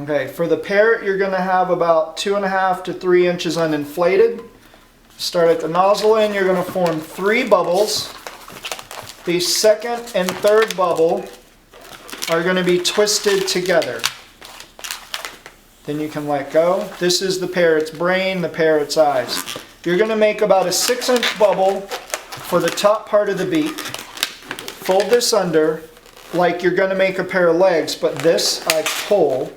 Okay, for the parrot, you're going to have about 2.5 to 3 inches uninflated. Start at the nozzle end, you're going to form 3 bubbles. The second and third bubble are going to be twisted together. Then you can let go. This is the parrot's brain, the parrot's eyes. You're going to make about a 6-inch bubble for the top part of the beak. Fold this under like you're going to make a pair of legs, but this I pull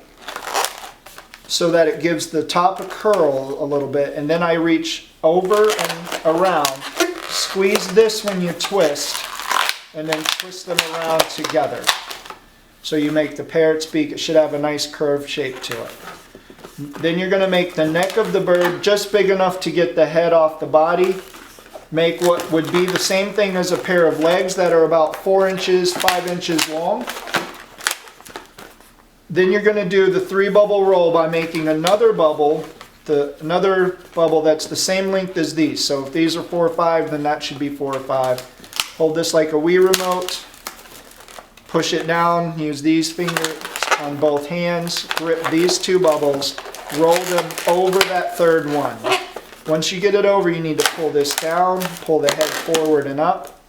so that it gives the top a curl a little bit, and then I reach over and around. Squeeze this when you twist, and then twist them around together. So you make the parrot's beak. It should have a nice curved shape to it. Then you're going to make the neck of the bird just big enough to get the head off the body. Make what would be the same thing as a pair of legs that are about 4 inches, 5 inches long. Then you're going to do the 3-bubble roll by making another bubble that's the same length as these. So if these are 4 or 5, then that should be 4 or 5. Hold this like a Wii remote. Push it down. Use these fingers on both hands. Grip these 2 bubbles. Roll them over that third one. Once you get it over, you need to pull this down. Pull the head forward and up.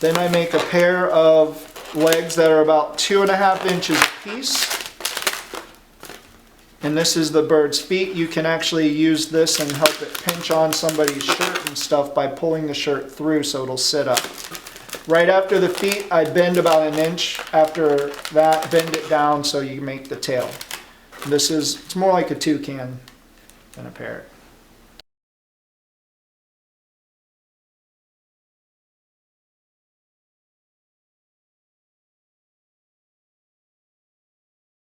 Then I make a pair of legs that are about 2.5 inches apiece. And this is the bird's feet. You can actually use this and help it pinch on somebody's shirt and stuff by pulling the shirt through so it'll sit up. Right after the feet, I bend about 1 inch. After that, bend it down so you make the tail. It's more like a toucan than a parrot.